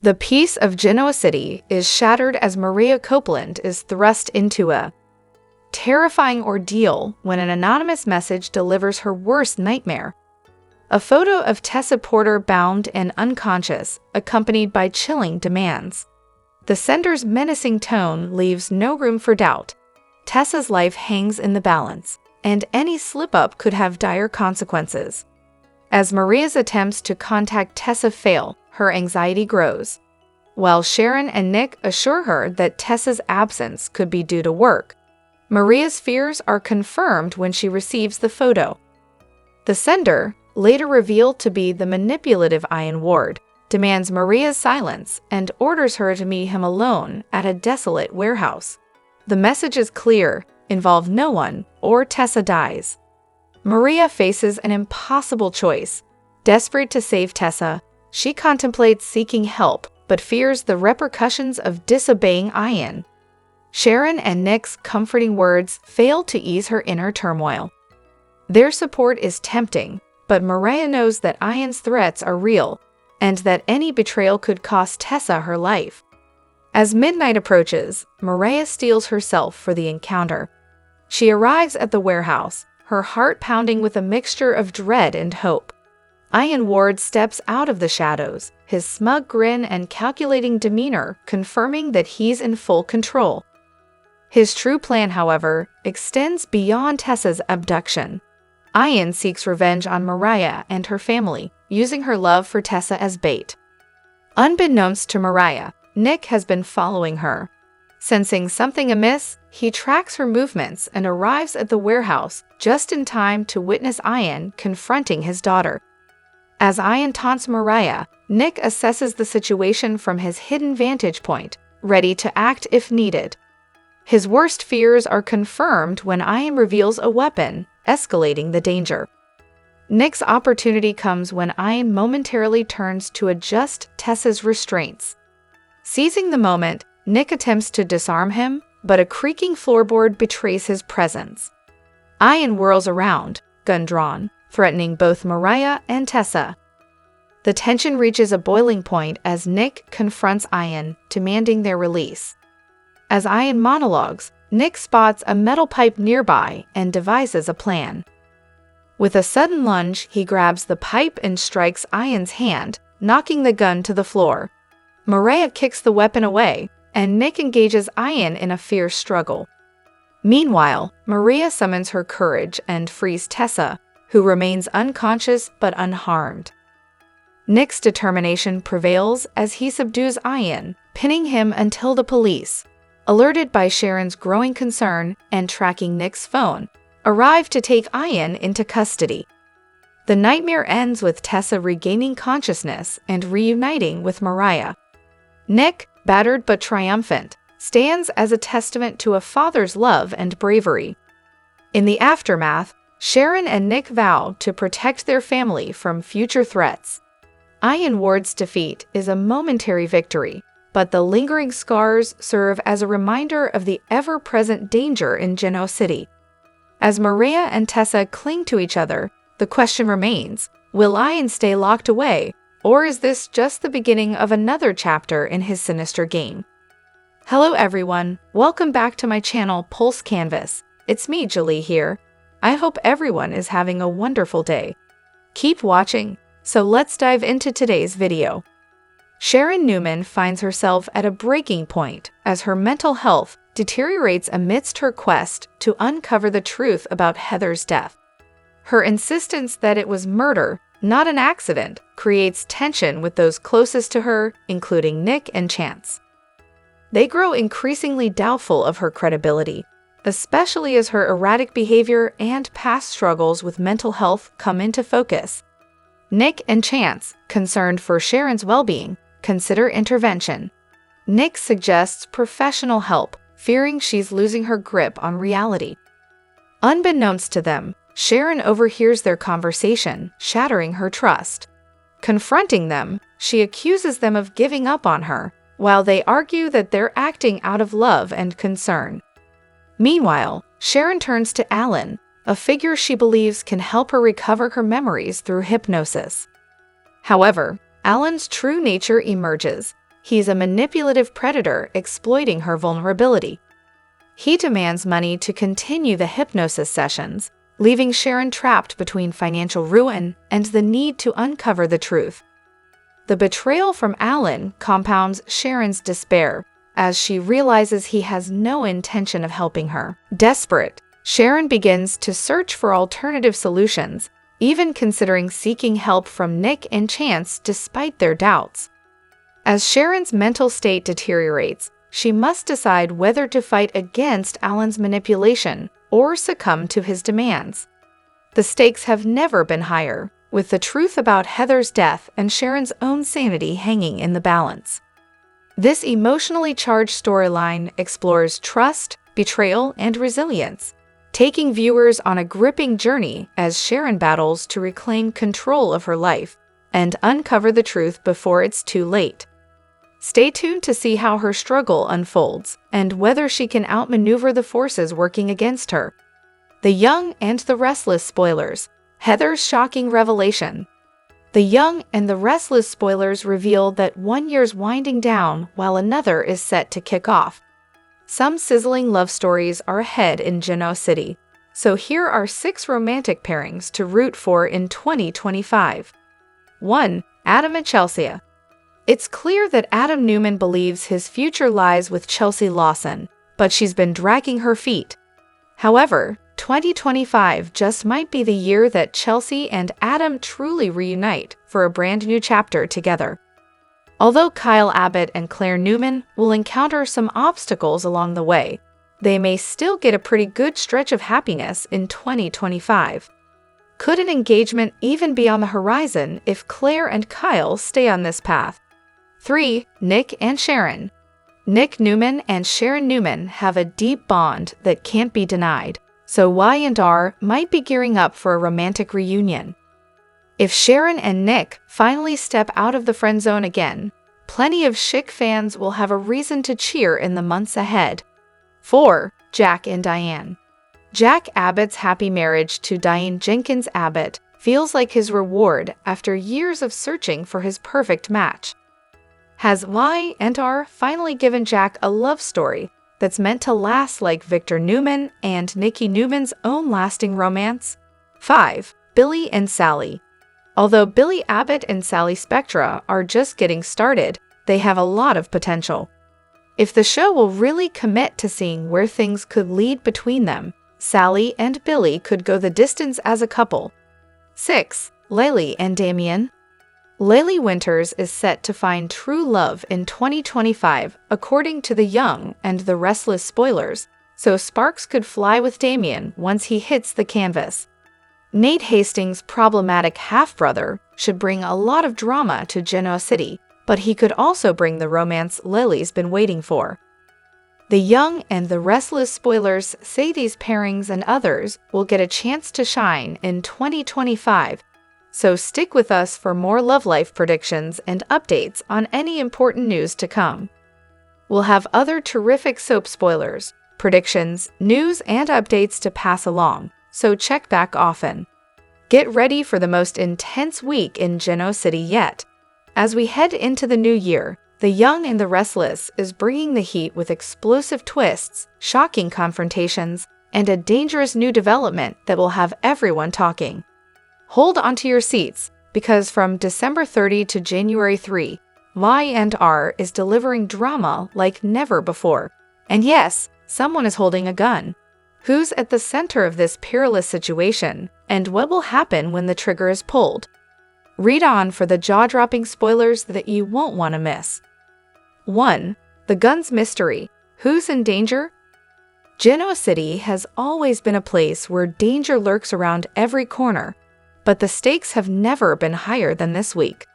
The peace of Genoa City is shattered as Maria Copeland is thrust into a terrifying ordeal when an anonymous message delivers her worst nightmare. A photo of Tessa Porter bound and unconscious, accompanied by chilling demands. The sender's menacing tone leaves no room for doubt. Tessa's life hangs in the balance, and any slip-up could have dire consequences. As Maria's attempts to contact Tessa fail, her anxiety grows. While Sharon and Nick assure her that Tessa's absence could be due to work, Maria's fears are confirmed when she receives the photo. The sender, later revealed to be the manipulative Ian Ward, demands Maria's silence and orders her to meet him alone at a desolate warehouse. The message is clear: involve no one, or Tessa dies. Maria faces an impossible choice. Desperate to save Tessa, she contemplates seeking help, but fears the repercussions of disobeying Ian. Sharon and Nick's comforting words fail to ease her inner turmoil. Their support is tempting, but Maria knows that Ian's threats are real, and that any betrayal could cost Tessa her life. As midnight approaches, Maria steels herself for the encounter. She arrives at the warehouse, her heart pounding with a mixture of dread and hope. Ian Ward steps out of the shadows, his smug grin and calculating demeanor confirming that he's in full control. His true plan, however, extends beyond Tessa's abduction. Ian seeks revenge on Maria and her family, using her love for Tessa as bait. Unbeknownst to Maria, Nick has been following her. Sensing something amiss, he tracks her movements and arrives at the warehouse just in time to witness Ian confronting his daughter. As Ian taunts Maria, Nick assesses the situation from his hidden vantage point, ready to act if needed. His worst fears are confirmed when Ian reveals a weapon, escalating the danger. Nick's opportunity comes when Ian momentarily turns to adjust Tessa's restraints. Seizing the moment, Nick attempts to disarm him, but a creaking floorboard betrays his presence. Ian whirls around, gun drawn, threatening both Maria and Tessa. The tension reaches a boiling point as Nick confronts Ian, demanding their release. As Ian monologues, Nick spots a metal pipe nearby and devises a plan. With a sudden lunge, he grabs the pipe and strikes Ian's hand, knocking the gun to the floor. Maria kicks the weapon away, and Nick engages Ian in a fierce struggle. Meanwhile, Maria summons her courage and frees Tessa, who remains unconscious but unharmed. Nick's determination prevails as he subdues Ian, pinning him until the police, alerted by Sharon's growing concern and tracking Nick's phone, arrive to take Ian into custody. The nightmare ends with Tessa regaining consciousness and reuniting with Maria. Nick, battered but triumphant, stands as a testament to a father's love and bravery. In the aftermath, Sharon and Nick vow to protect their family from future threats. Ian Ward's defeat is a momentary victory, but the lingering scars serve as a reminder of the ever-present danger in Genoa City. As Maria and Tessa cling to each other, the question remains, will Ian stay locked away, or is this just the beginning of another chapter in his sinister game? Hello everyone, welcome back to my channel Pulse Canvas. It's me, Julie here. I hope everyone is having a wonderful day. Keep watching, so let's dive into today's video. Sharon Newman finds herself at a breaking point as her mental health deteriorates amidst her quest to uncover the truth about Heather's death. Her insistence that it was murder, not an accident, creates tension with those closest to her, including Nick and Chance. They grow increasingly doubtful of her credibility, especially as her erratic behavior and past struggles with mental health come into focus. Nick and Chance, concerned for Sharon's well-being, consider intervention. Nick suggests professional help, fearing she's losing her grip on reality. Unbeknownst to them, Sharon overhears their conversation, shattering her trust. Confronting them, she accuses them of giving up on her, while they argue that they're acting out of love and concern. Meanwhile, Sharon turns to Alan, a figure she believes can help her recover her memories through hypnosis. However, Alan's true nature emerges, He's a manipulative predator exploiting her vulnerability. He demands money to continue the hypnosis sessions, leaving Sharon trapped between financial ruin and the need to uncover the truth. The betrayal from Alan compounds Sharon's despair as she realizes he has no intention of helping her. Desperate, Sharon begins to search for alternative solutions, even considering seeking help from Nick and Chance despite their doubts. As Sharon's mental state deteriorates, she must decide whether to fight against Alan's manipulation or succumb to his demands. The stakes have never been higher, with the truth about Heather's death and Sharon's own sanity hanging in the balance. This emotionally charged storyline explores trust, betrayal, and resilience, taking viewers on a gripping journey as Sharon battles to reclaim control of her life and uncover the truth before it's too late. Stay tuned to see how her struggle unfolds and whether she can outmaneuver the forces working against her. The Young and the Restless spoilers. Heather's shocking revelation. The Young and the Restless spoilers reveal that one year's winding down while another is set to kick off. Some sizzling love stories are ahead in Genoa City, so here are 6 romantic pairings to root for in 2025. 1. Adam and Chelsea. It's clear that Adam Newman believes his future lies with Chelsea Lawson, but she's been dragging her feet. However, 2025 just might be the year that Chelsea and Adam truly reunite for a brand new chapter together. Although Kyle Abbott and Claire Newman will encounter some obstacles along the way, they may still get a pretty good stretch of happiness in 2025. Could an engagement even be on the horizon if Claire and Kyle stay on this path? 3. Nick and Sharon. Nick Newman and Sharon Newman have a deep bond that can't be denied, so Y&R might be gearing up for a romantic reunion. If Sharon and Nick finally step out of the friend zone again, plenty of chic fans will have a reason to cheer in the months ahead. 4. Jack and Diane. Jack Abbott's happy marriage to Diane Jenkins Abbott feels like his reward after years of searching for his perfect match. Has Y&R finally given Jack a love story that's meant to last like Victor Newman and Nikki Newman's own lasting romance? 5. Billy and Sally. Although Billy Abbott and Sally Spectra are just getting started, they have a lot of potential. If the show will really commit to seeing where things could lead between them, Sally and Billy could go the distance as a couple. 6. Laylee and Damien. Laylee Winters is set to find true love in 2025, according to the Young and the Restless spoilers, so sparks could fly with Damien once he hits the canvas. Nate Hastings' problematic half-brother should bring a lot of drama to Genoa City, but he could also bring the romance Lily's been waiting for. The Young and the Restless spoilers say these pairings and others will get a chance to shine in 2025, so stick with us for more love life predictions and updates on any important news to come. We'll have other terrific soap spoilers, predictions, news, and updates to pass along, so check back often. Get ready for the most intense week in Genoa City yet. As we head into the new year, The Young and the Restless is bringing the heat with explosive twists, shocking confrontations, and a dangerous new development that will have everyone talking. Hold onto your seats, because from December 30 to January 3, Y&R is delivering drama like never before. And yes, someone is holding a gun. Who's at the center of this perilous situation, and what will happen when the trigger is pulled? Read on for the jaw-dropping spoilers that you won't want to miss. 1. The Gun's Mystery. Who's in danger? Genoa City has always been a place where danger lurks around every corner, but the stakes have never been higher than this week.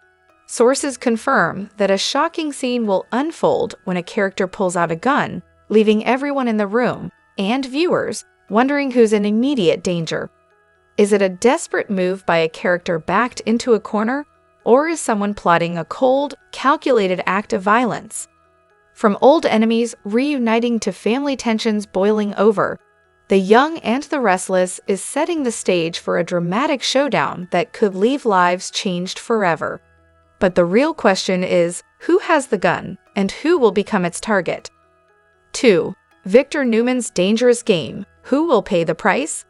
Sources confirm that a shocking scene will unfold when a character pulls out a gun, leaving everyone in the room, and viewers, wondering who's in immediate danger. Is it a desperate move by a character backed into a corner, or is someone plotting a cold, calculated act of violence? From old enemies reuniting to family tensions boiling over, The Young and the Restless is setting the stage for a dramatic showdown that could leave lives changed forever. But the real question is, who has the gun, and who will become its target? 2. Victor Newman's dangerous game. Who will pay the price?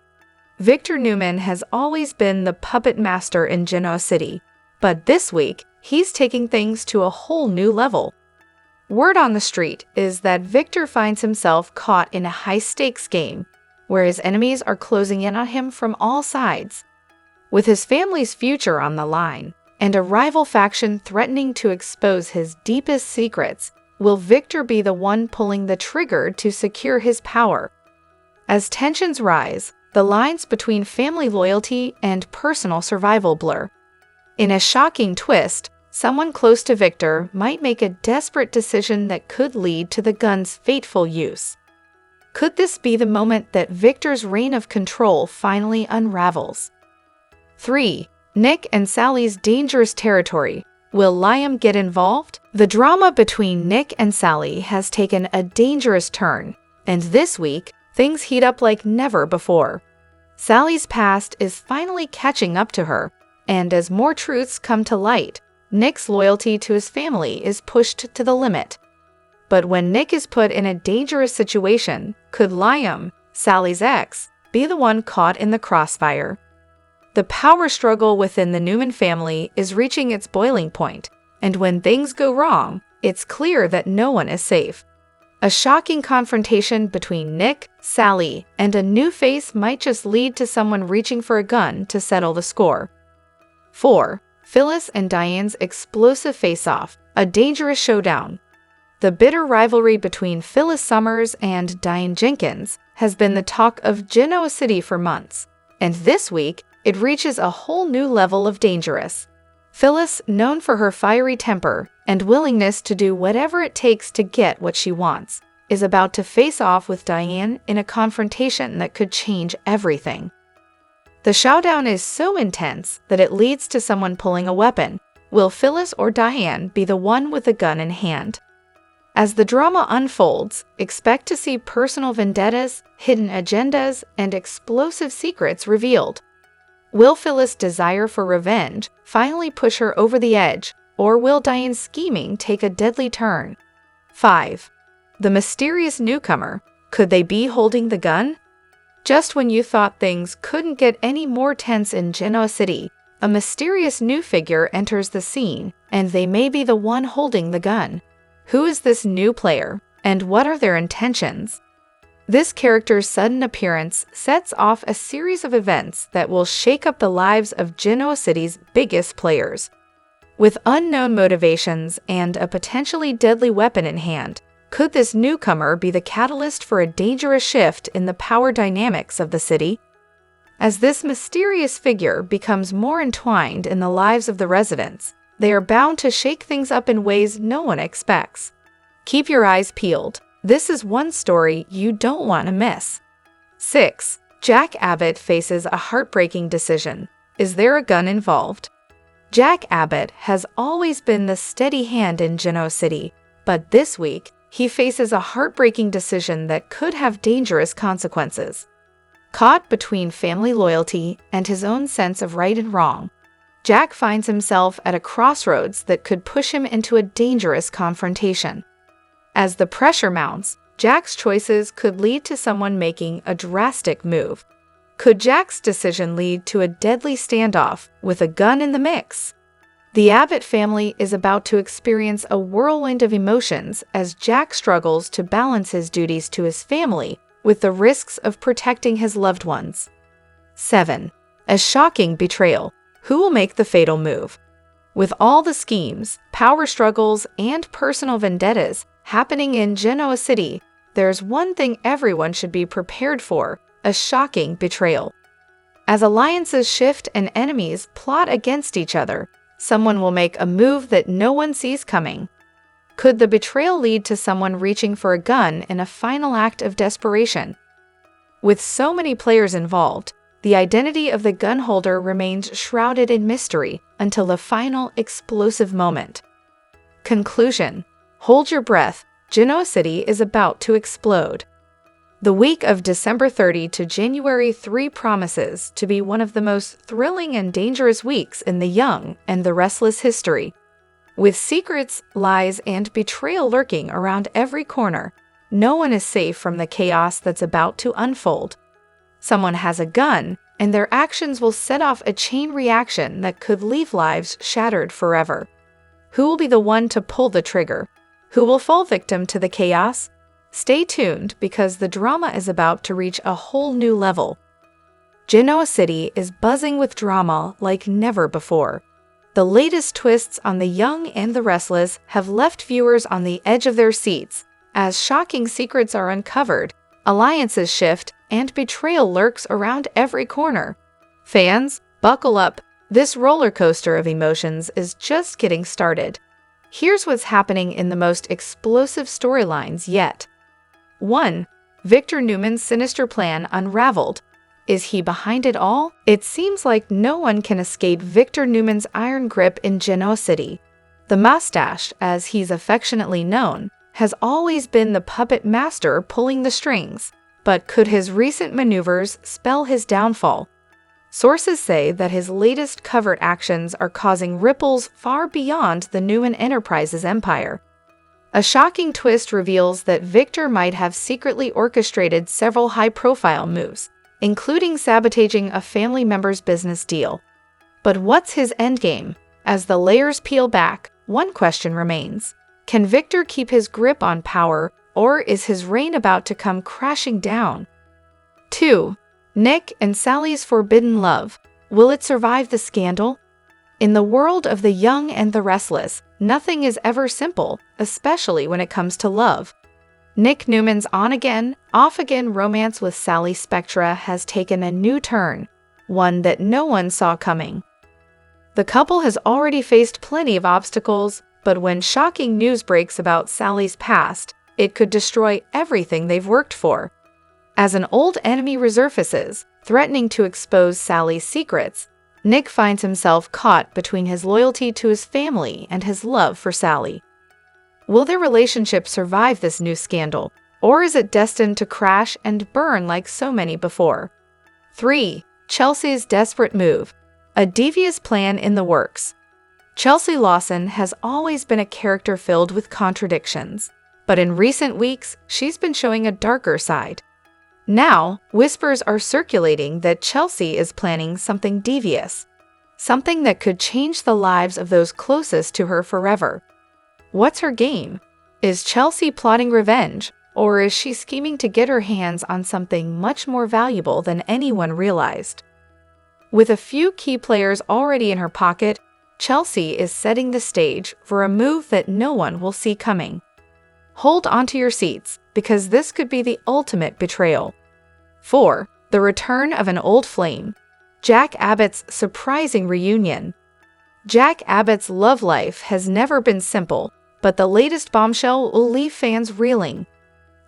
Victor Newman has always been the puppet master in Genoa City, but this week, he's taking things to a whole new level. Word on the street is that Victor finds himself caught in a high-stakes game, where his enemies are closing in on him from all sides. With his family's future on the line, and a rival faction threatening to expose his deepest secrets, will Victor be the one pulling the trigger to secure his power? As tensions rise, the lines between family loyalty and personal survival blur. In a shocking twist, someone close to Victor might make a desperate decision that could lead to the gun's fateful use. Could this be the moment that Victor's reign of control finally unravels? 3. Nick and Sally's dangerous territory. Will Liam get involved? The drama between Nick and Sally has taken a dangerous turn, and this week, things heat up like never before. Sally's past is finally catching up to her, and as more truths come to light, Nick's loyalty to his family is pushed to the limit. But when Nick is put in a dangerous situation, could Liam, Sally's ex, be the one caught in the crossfire? The power struggle within the Newman family is reaching its boiling point, and when things go wrong, it's clear that no one is safe. A shocking confrontation between Nick, Sally, and a new face might just lead to someone reaching for a gun to settle the score. 4. Phyllis and Diane's explosive face-off, a dangerous showdown. The bitter rivalry between Phyllis Summers and Diane Jenkins has been the talk of Genoa City for months, and this week, it reaches a whole new level of dangerous. Phyllis, known for her fiery temper and willingness to do whatever it takes to get what she wants, is about to face off with Diane in a confrontation that could change everything. The showdown is so intense that it leads to someone pulling a weapon. Will Phyllis or Diane be the one with a gun in hand? As the drama unfolds, expect to see personal vendettas, hidden agendas, and explosive secrets revealed. Will Phyllis' desire for revenge finally push her over the edge, or will Diane's scheming take a deadly turn? 5. The mysterious newcomer. Could they be holding the gun? Just when you thought things couldn't get any more tense in Genoa City, a mysterious new figure enters the scene, and they may be the one holding the gun. Who is this new player, and what are their intentions? This character's sudden appearance sets off a series of events that will shake up the lives of Genoa City's biggest players. With unknown motivations and a potentially deadly weapon in hand, could this newcomer be the catalyst for a dangerous shift in the power dynamics of the city? As this mysterious figure becomes more entwined in the lives of the residents, they are bound to shake things up in ways no one expects. Keep your eyes peeled. This is one story you don't want to miss. 6. Jack Abbott faces a heartbreaking decision. Is there a gun involved? Jack Abbott has always been the steady hand in Genoa City, but this week, he faces a heartbreaking decision that could have dangerous consequences. Caught between family loyalty and his own sense of right and wrong, Jack finds himself at a crossroads that could push him into a dangerous confrontation. As the pressure mounts, Jack's choices could lead to someone making a drastic move. Could Jack's decision lead to a deadly standoff with a gun in the mix? The Abbott family is about to experience a whirlwind of emotions as Jack struggles to balance his duties to his family with the risks of protecting his loved ones. 7. A shocking betrayal. Who will make the fatal move? With all the schemes, power struggles, and personal vendettas happening in Genoa City, there's one thing everyone should be prepared for: a shocking betrayal. As alliances shift and enemies plot against each other, someone will make a move that no one sees coming. Could the betrayal lead to someone reaching for a gun in a final act of desperation? With so many players involved, the identity of the gun holder remains shrouded in mystery until the final explosive moment. Conclusion. Hold your breath. Genoa City is about to explode. The week of December 30 to January 3 promises to be one of the most thrilling and dangerous weeks in the Young and the Restless history. With secrets, lies, and betrayal lurking around every corner, no one is safe from the chaos that's about to unfold. Someone has a gun, and their actions will set off a chain reaction that could leave lives shattered forever. Who will be the one to pull the trigger? Who will fall victim to the chaos? Stay tuned because the drama is about to reach a whole new level. Genoa City is buzzing with drama like never before. The latest twists on The Young and the Restless have left viewers on the edge of their seats as shocking secrets are uncovered, alliances shift, and betrayal lurks around every corner. Fans, buckle up. This roller coaster of emotions is just getting started. Here's what's happening in the most explosive storylines yet. 1. Victor Newman's sinister plan unraveled. Is he behind it all? It seems like no one can escape Victor Newman's iron grip in Genoa City. The mustache, as he's affectionately known, has always been the puppet master pulling the strings. But could his recent maneuvers spell his downfall? Sources say that his latest covert actions are causing ripples far beyond the Newman Enterprises empire. A shocking twist reveals that Victor might have secretly orchestrated several high-profile moves, including sabotaging a family member's business deal. But what's his endgame? As the layers peel back, one question remains. Can Victor keep his grip on power, or is his reign about to come crashing down? 2. Nick and Sally's forbidden love. Will it survive the scandal? In the world of The Young and the Restless, nothing is ever simple, especially when it comes to love. Nick Newman's on-again, off-again romance with Sally Spectra has taken a new turn, one that no one saw coming. The couple has already faced plenty of obstacles, but when shocking news breaks about Sally's past, it could destroy everything they've worked for. As an old enemy resurfaces, threatening to expose Sally's secrets, Nick finds himself caught between his loyalty to his family and his love for Sally. Will their relationship survive this new scandal, or is it destined to crash and burn like so many before? 3. Chelsea's desperate move. A devious plan in the works. Chelsea Lawson has always been a character filled with contradictions, but in recent weeks, she's been showing a darker side. Now, whispers are circulating that Chelsea is planning something devious, something that could change the lives of those closest to her forever. What's her game? Is Chelsea plotting revenge, or is she scheming to get her hands on something much more valuable than anyone realized? With a few key players already in her pocket, Chelsea is setting the stage for a move that no one will see coming. Hold onto your seats, because this could be the ultimate betrayal. 4. The return of an old flame. Jack Abbott's surprising reunion. Jack Abbott's love life has never been simple, but the latest bombshell will leave fans reeling.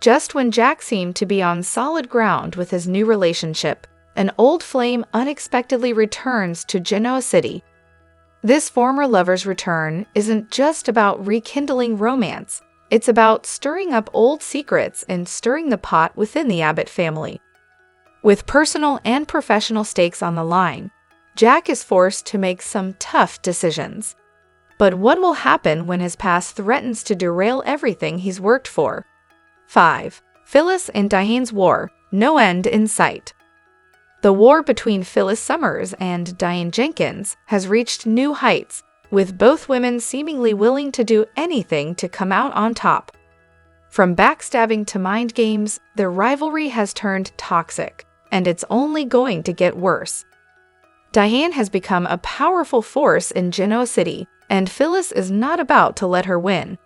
Just when Jack seemed to be on solid ground with his new relationship, an old flame unexpectedly returns to Genoa City. This former lover's return isn't just about rekindling romance. It's about stirring up old secrets and stirring the pot within the Abbott family. With personal and professional stakes on the line, Jack is forced to make some tough decisions. But what will happen when his past threatens to derail everything he's worked for? 5. Phyllis and Diane's war. No end in sight. The war between Phyllis Summers and Diane Jenkins has reached new heights, with both women seemingly willing to do anything to come out on top. From backstabbing to mind games, their rivalry has turned toxic, and it's only going to get worse. Diane has become a powerful force in Genoa City, and Phyllis is not about to let her win.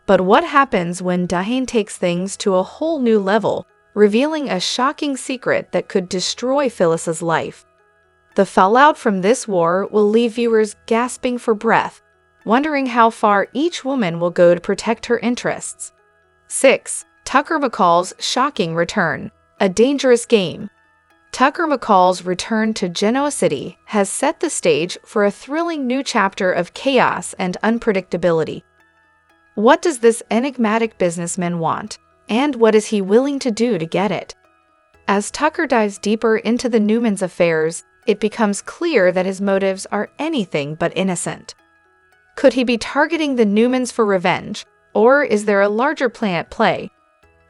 But what happens when Diane takes things to a whole new level, revealing a shocking secret that could destroy Phyllis's life? The fallout from this war will leave viewers gasping for breath, wondering how far each woman will go to protect her interests. 6. Tucker McCall's shocking return. A dangerous game. Tucker McCall's return to Genoa City has set the stage for a thrilling new chapter of chaos and unpredictability. What does this enigmatic businessman want, and what is he willing to do to get it? As Tucker dives deeper into the Newmans' affairs, it becomes clear that his motives are anything but innocent. Could he be targeting the Newmans for revenge, or is there a larger plan at play?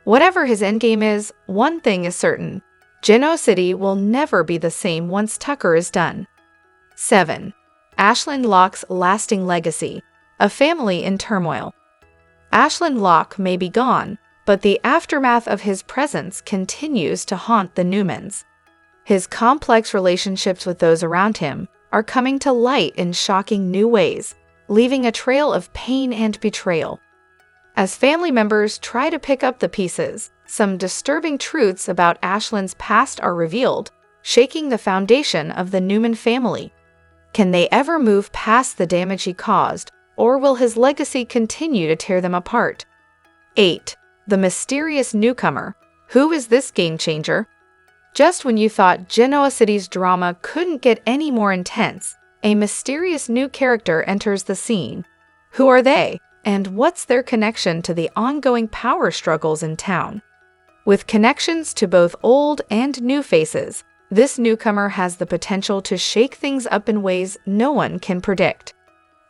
Whatever his endgame is, one thing is certain: Genoa City will never be the same once Tucker is done. 7. Ashlyn Locke's lasting legacy: a family in turmoil. Ashlyn Locke may be gone, but the aftermath of his presence continues to haunt the Newmans. His complex relationships with those around him are coming to light in shocking new ways, leaving a trail of pain and betrayal. As family members try to pick up the pieces, some disturbing truths about Ashlyn's past are revealed, shaking the foundation of the Newman family. Can they ever move past the damage he caused, or will his legacy continue to tear them apart? 8. The mysterious newcomer. Who is this game changer? Just when you thought Genoa City's drama couldn't get any more intense, a mysterious new character enters the scene. Who are they, and what's their connection to the ongoing power struggles in town? With connections to both old and new faces, this newcomer has the potential to shake things up in ways no one can predict.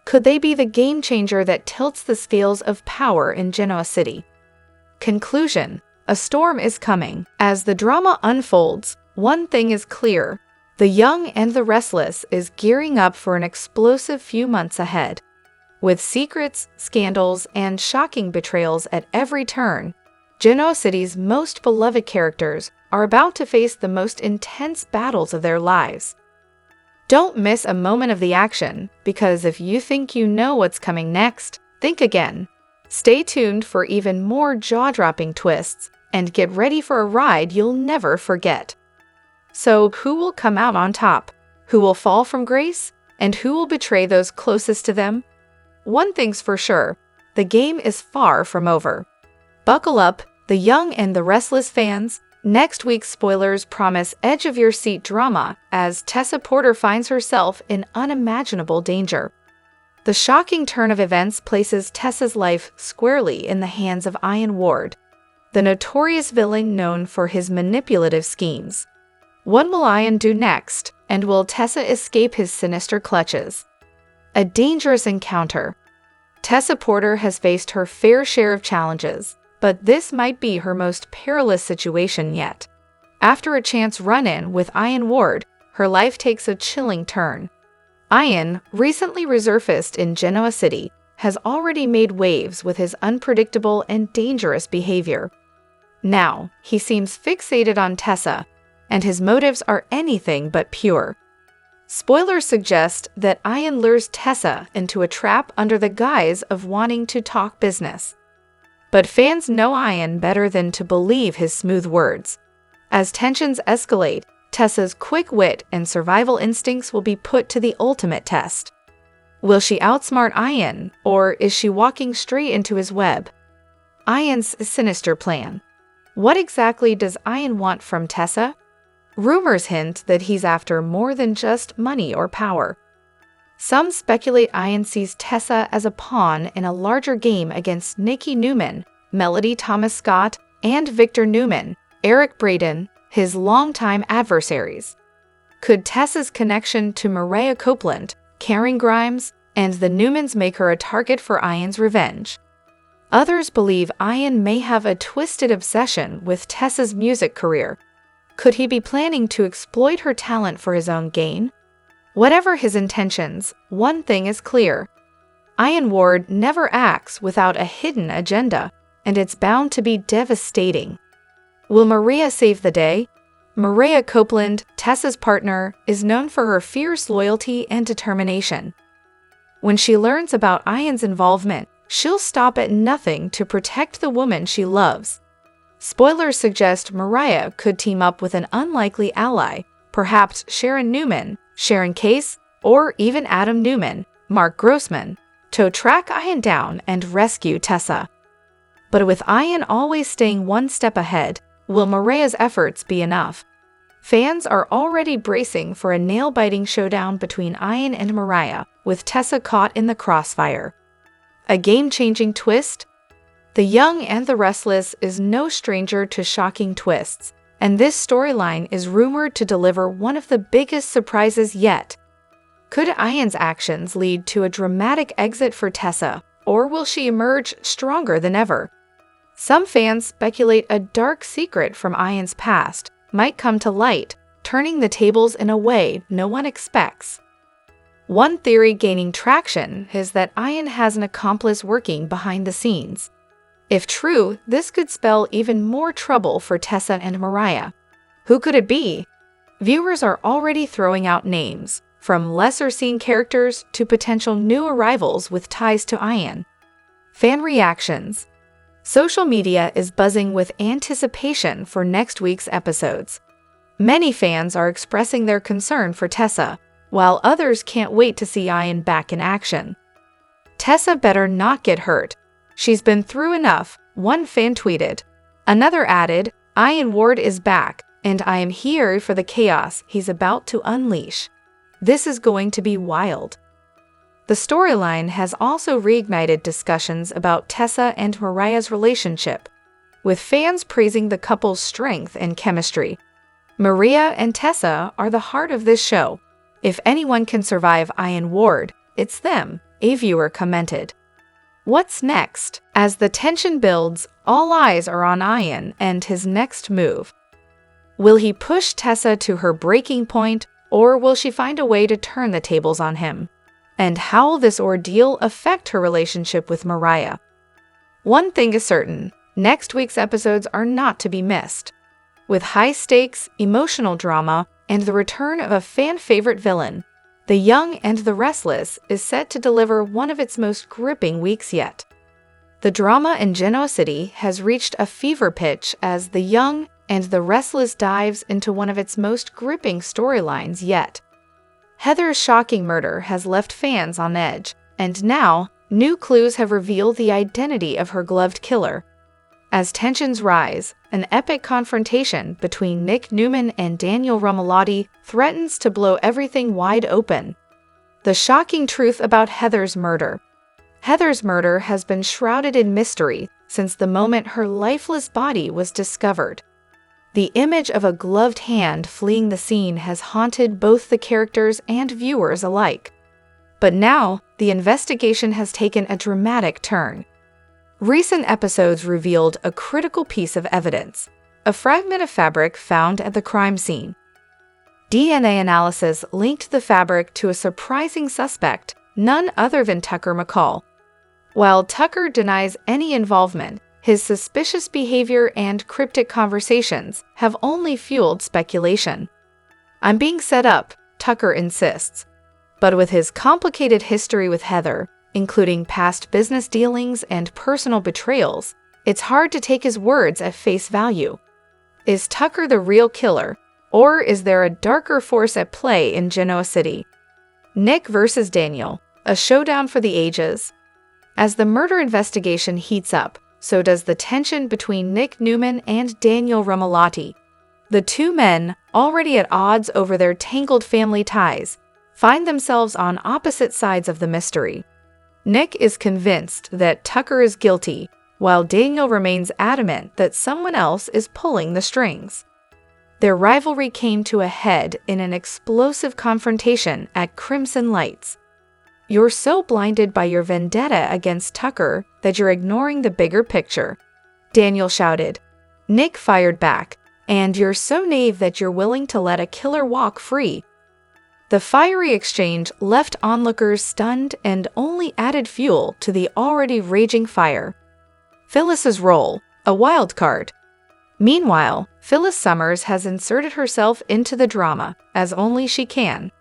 Could they be the game changer that tilts the scales of power in Genoa City? Conclusion: a storm is coming. As the drama unfolds, one thing is clear: the young and the restless is gearing up for an explosive few months ahead. With secrets, scandals, and shocking betrayals at every turn, Genoa City's most beloved characters are about to face the most intense battles of their lives. Don't miss a moment of the action, because if you think you know what's coming next, think again. Stay tuned for even more jaw-dropping twists, and get ready for a ride you'll never forget. So, who will come out on top? Who will fall from grace? And who will betray those closest to them? One thing's for sure: the game is far from over. Buckle up, the young and the restless fans. Next week's spoilers promise edge-of-your-seat drama as Tessa Porter finds herself in unimaginable danger. The shocking turn of events places Tessa's life squarely in the hands of Ian Ward, the notorious villain known for his manipulative schemes. What will Ian do next, and will Tessa escape his sinister clutches? A dangerous encounter. Tessa Porter has faced her fair share of challenges, but this might be her most perilous situation yet. After a chance run-in with Ian Ward, her life takes a chilling turn. Ian, recently resurfaced in Genoa City, has already made waves with his unpredictable and dangerous behavior. Now, he seems fixated on Tessa, and his motives are anything but pure. Spoilers suggest that Ian lures Tessa into a trap under the guise of wanting to talk business. But fans know Ian better than to believe his smooth words. As tensions escalate, Tessa's quick wit and survival instincts will be put to the ultimate test. Will she outsmart Ian, or is she walking straight into his web? Ian's sinister plan. What exactly does Ian want from Tessa? Rumors hint that he's after more than just money or power. Some speculate Ian sees Tessa as a pawn in a larger game against Nikki Newman, Melody Thomas Scott, and Victor Newman, Eric Braden, his longtime adversaries. Could Tessa's connection to Maria Copeland, Karen Grimes, and the Newmans make her a target for Ian's revenge? Others believe Ian may have a twisted obsession with Tessa's music career. Could he be planning to exploit her talent for his own gain? Whatever his intentions, one thing is clear: Ian Ward never acts without a hidden agenda, and it's bound to be devastating. Will Maria save the day? Maria Copeland, Tessa's partner, is known for her fierce loyalty and determination. When she learns about Ian's involvement, she'll stop at nothing to protect the woman she loves. Spoilers suggest Maria could team up with an unlikely ally, perhaps Sharon Newman, Sharon Case, or even Adam Newman, Mark Grossman, to track Ian down and rescue Tessa. But with Ian always staying one step ahead, will Maria's efforts be enough? Fans are already bracing for a nail-biting showdown between Ian and Maria, with Tessa caught in the crossfire. A game-changing twist? The Young and the Restless is no stranger to shocking twists, and this storyline is rumored to deliver one of the biggest surprises yet. Could Ian's actions lead to a dramatic exit for Tessa, or will she emerge stronger than ever? Some fans speculate a dark secret from Ian's past might come to light, turning the tables in a way no one expects. One theory gaining traction is that Ian has an accomplice working behind the scenes. If true, this could spell even more trouble for Tessa and Mariah. Who could it be? Viewers are already throwing out names, from lesser-seen characters to potential new arrivals with ties to Ian. Fan reactions. Social media is buzzing with anticipation for next week's episodes. Many fans are expressing their concern for Tessa, while others can't wait to see Ian back in action. Tessa better not get hurt. She's been through enough, one fan tweeted. Another added, Ian Ward is back, and I am here for the chaos he's about to unleash. This is going to be wild. The storyline has also reignited discussions about Tessa and Mariah's relationship, with fans praising the couple's strength and chemistry. Maria and Tessa are the heart of this show. If anyone can survive Ian Ward, it's them, a viewer commented. What's next? As the tension builds, all eyes are on Ian and his next move. Will he push Tessa to her breaking point, or will she find a way to turn the tables on him? And how will this ordeal affect her relationship with Mariah? One thing is certain, next week's episodes are not to be missed. With high-stakes, emotional drama, and the return of a fan-favorite villain, The Young and the Restless is set to deliver one of its most gripping weeks yet. The drama in Genoa City has reached a fever pitch as The Young and the Restless dives into one of its most gripping storylines yet. Heather's shocking murder has left fans on edge, and now, new clues have revealed the identity of her gloved killer. As tensions rise, an epic confrontation between Nick Newman and Daniel Romalotti threatens to blow everything wide open. The shocking truth about Heather's murder. Heather's murder has been shrouded in mystery since the moment her lifeless body was discovered. The image of a gloved hand fleeing the scene has haunted both the characters and viewers alike. But now, the investigation has taken a dramatic turn. Recent episodes revealed a critical piece of evidence, a fragment of fabric found at the crime scene. DNA analysis linked the fabric to a surprising suspect, none other than Tucker McCall. While Tucker denies any involvement, his suspicious behavior and cryptic conversations have only fueled speculation. I'm being set up, Tucker insists. But with his complicated history with Heather, including past business dealings and personal betrayals, it's hard to take his words at face value. Is Tucker the real killer, or is there a darker force at play in Genoa City? Nick versus Daniel, a showdown for the ages. As the murder investigation heats up, so does the tension between Nick Newman and Daniel Romalotti. The two men, already at odds over their tangled family ties, find themselves on opposite sides of the mystery. Nick is convinced that Tucker is guilty, while Daniel remains adamant that someone else is pulling the strings. Their rivalry came to a head in an explosive confrontation at Crimson Lights. You're so blinded by your vendetta against Tucker that you're ignoring the bigger picture, Daniel shouted. Nick fired back, and you're so naive that you're willing to let a killer walk free. The fiery exchange left onlookers stunned and only added fuel to the already raging fire. Phyllis's role, a wild card. Meanwhile, Phyllis Summers has inserted herself into the drama, as only she can.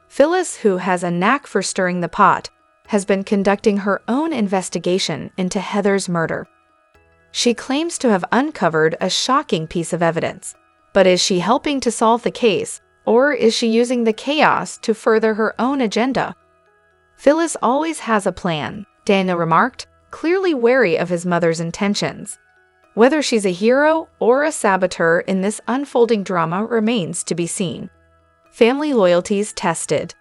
Phyllis, who has a knack for stirring the pot, has been conducting her own investigation into Heather's murder. She claims to have uncovered a shocking piece of evidence, but is she helping to solve the case, or is she using the chaos to further her own agenda? Phyllis always has a plan, Daniel remarked, clearly wary of his mother's intentions. Whether she's a hero or a saboteur in this unfolding drama remains to be seen. Family loyalties tested.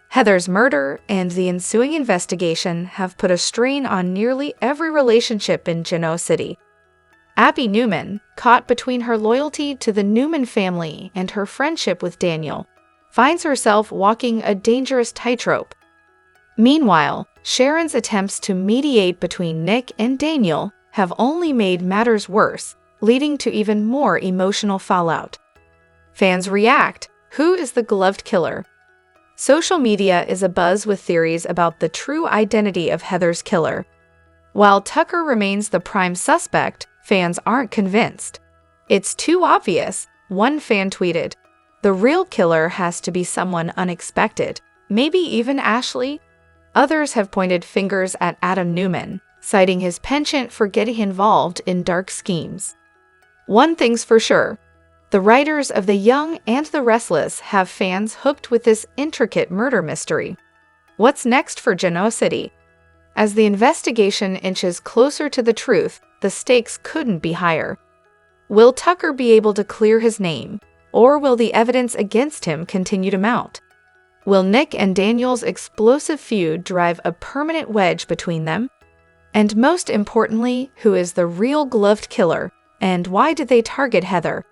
Heather's murder and the ensuing investigation have put a strain on nearly every relationship in Genoa City. Abby Newman, caught between her loyalty to the Newman family and her friendship with Daniel, finds herself walking a dangerous tightrope. Meanwhile, Sharon's attempts to mediate between Nick and Daniel have only made matters worse, leading to even more emotional fallout. Fans react. Who is the gloved killer? Social media is abuzz with theories about the true identity of Heather's killer. While Tucker remains the prime suspect, fans aren't convinced. "It's too obvious," one fan tweeted. "The real killer has to be someone unexpected, maybe even Ashley." Others have pointed fingers at Adam Newman, citing his penchant for getting involved in dark schemes. One thing's for sure. The writers of The Young and the Restless have fans hooked with this intricate murder mystery. What's next for Genoa City? As the investigation inches closer to the truth, the stakes couldn't be higher. Will Tucker be able to clear his name, or will the evidence against him continue to mount? Will Nick and Daniel's explosive feud drive a permanent wedge between them? And most importantly, who is the real gloved killer, and why did they target Heather?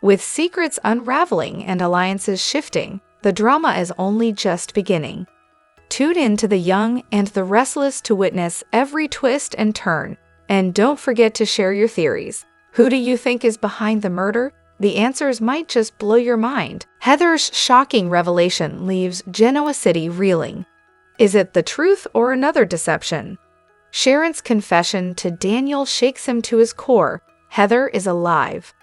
With secrets unraveling and alliances shifting, the drama is only just beginning. Tune in to The Young and the Restless to witness every twist and turn, and don't forget to share your theories. Who do you think is behind the murder? The answers might just blow your mind. Heather's shocking revelation leaves Genoa City reeling. Is it the truth or another deception? Sharon's confession to Daniel shakes him to his core. Heather is alive.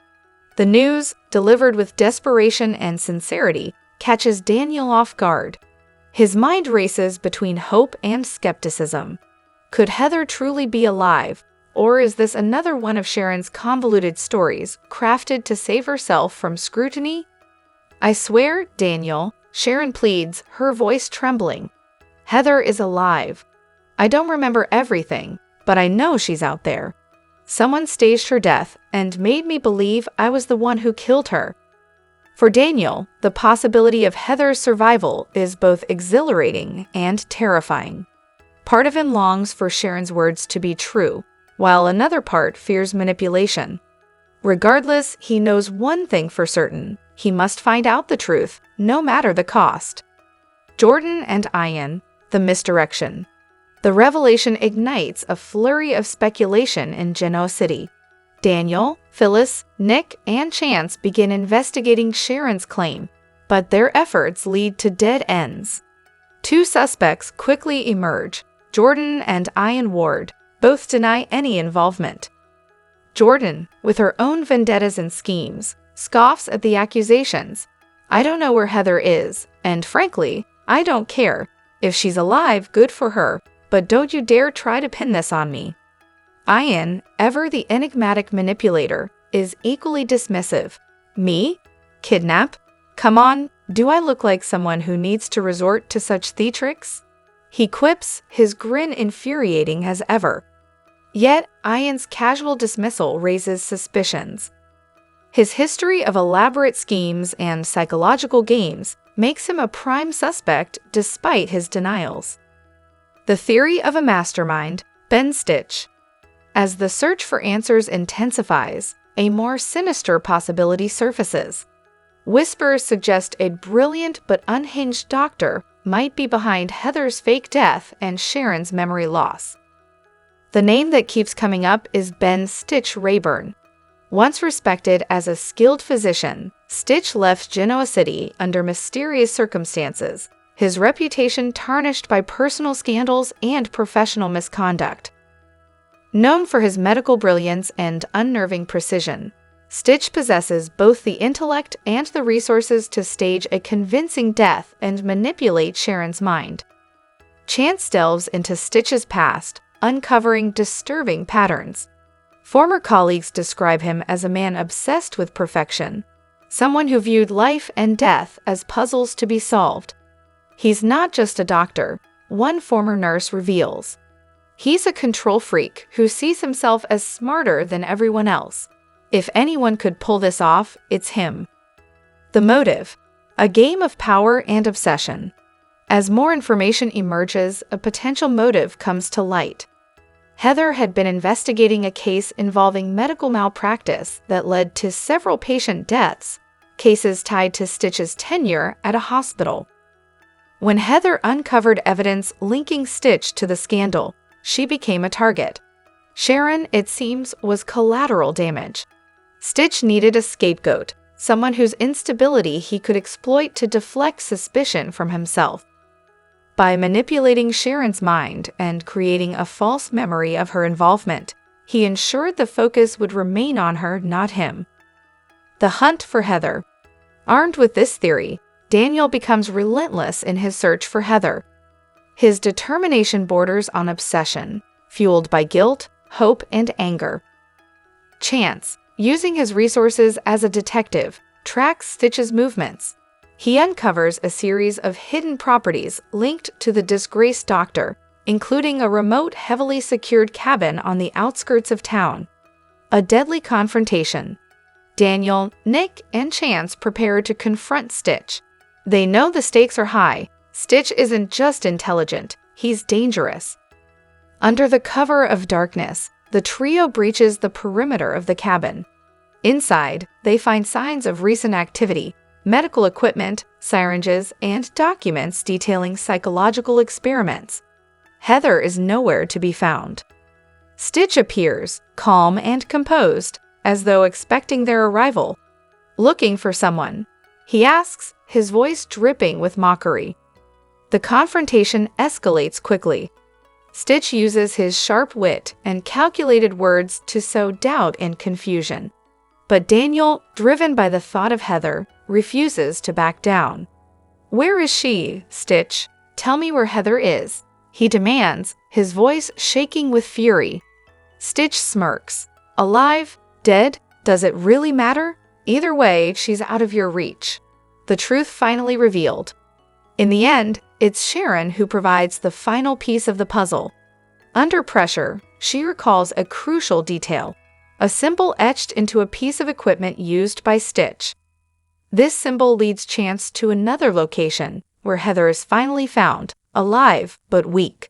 The news, delivered with desperation and sincerity, catches Daniel off guard. His mind races between hope and skepticism. Could Heather truly be alive, or is this another one of Sharon's convoluted stories, crafted to save herself from scrutiny? "I swear, Daniel," Sharon pleads, her voice trembling. "Heather is alive. I don't remember everything, but I know she's out there. Someone staged her death and made me believe I was the one who killed her." For Daniel, the possibility of Heather's survival is both exhilarating and terrifying. Part of him longs for Sharon's words to be true, while another part fears manipulation. Regardless, he knows one thing for certain: he must find out the truth, no matter the cost. Jordan and Ian, the misdirection. The revelation ignites a flurry of speculation in Genoa City. Daniel, Phyllis, Nick, and Chance begin investigating Sharon's claim, but their efforts lead to dead ends. Two suspects quickly emerge: Jordan and Ian Ward. Both deny any involvement. Jordan, with her own vendettas and schemes, scoffs at the accusations. "I don't know where Heather is, and frankly, I don't care. If she's alive, good for her, but don't you dare try to pin this on me." Ian, ever the enigmatic manipulator, is equally dismissive. "Me? Kidnap? Come on, do I look like someone who needs to resort to such theatrics?" He quips, his grin infuriating as ever. Yet, Ian's casual dismissal raises suspicions. His history of elaborate schemes and psychological games makes him a prime suspect despite his denials. The theory of a mastermind, Ben Stitch. As the search for answers intensifies, a more sinister possibility surfaces. Whispers suggest a brilliant but unhinged doctor might be behind Heather's fake death and Sharon's memory loss. The name that keeps coming up is Ben Stitch Rayburn. Once respected as a skilled physician, Stitch left Genoa City under mysterious circumstances, his reputation tarnished by personal scandals and professional misconduct. Known for his medical brilliance and unnerving precision, Stitch possesses both the intellect and the resources to stage a convincing death and manipulate Sharon's mind. Chance delves into Stitch's past, uncovering disturbing patterns. Former colleagues describe him as a man obsessed with perfection, someone who viewed life and death as puzzles to be solved. He's not just a doctor, one former nurse reveals. He's a control freak who sees himself as smarter than everyone else. If anyone could pull this off, it's him. The motive: a game of power and obsession. As more information emerges, a potential motive comes to light. Heather had been investigating a case involving medical malpractice that led to several patient deaths, cases tied to Stitch's tenure at a hospital. When Heather uncovered evidence linking Stitch to the scandal, she became a target. Sharon, it seems, was collateral damage. Stitch needed a scapegoat, someone whose instability he could exploit to deflect suspicion from himself. By manipulating Sharon's mind and creating a false memory of her involvement, he ensured the focus would remain on her, not him. The hunt for Heather. Armed with this theory, Daniel becomes relentless in his search for Heather. His determination borders on obsession, fueled by guilt, hope, and anger. Chance, using his resources as a detective, tracks Stitch's movements. He uncovers a series of hidden properties linked to the disgraced doctor, including a remote, heavily secured cabin on the outskirts of town. A deadly confrontation. Daniel, Nick, and Chance prepare to confront Stitch. They know the stakes are high. Stitch isn't just intelligent, he's dangerous. Under the cover of darkness, the trio breaches the perimeter of the cabin. Inside, they find signs of recent activity, medical equipment, syringes, and documents detailing psychological experiments. Heather is nowhere to be found. Stitch appears, calm and composed, as though expecting their arrival. Looking for someone, he asks, his voice dripping with mockery. The confrontation escalates quickly. Stitch uses his sharp wit and calculated words to sow doubt and confusion. But Daniel, driven by the thought of Heather, refuses to back down. "Where is she, Stitch? Tell me where Heather is," he demands, his voice shaking with fury. Stitch smirks. "Alive? Dead? Does it really matter? Either way, she's out of your reach." The truth finally revealed. In the end, it's Sharon who provides the final piece of the puzzle. Under pressure, she recalls a crucial detail, a symbol etched into a piece of equipment used by Stitch. This symbol leads Chance to another location, where Heather is finally found, alive but weak.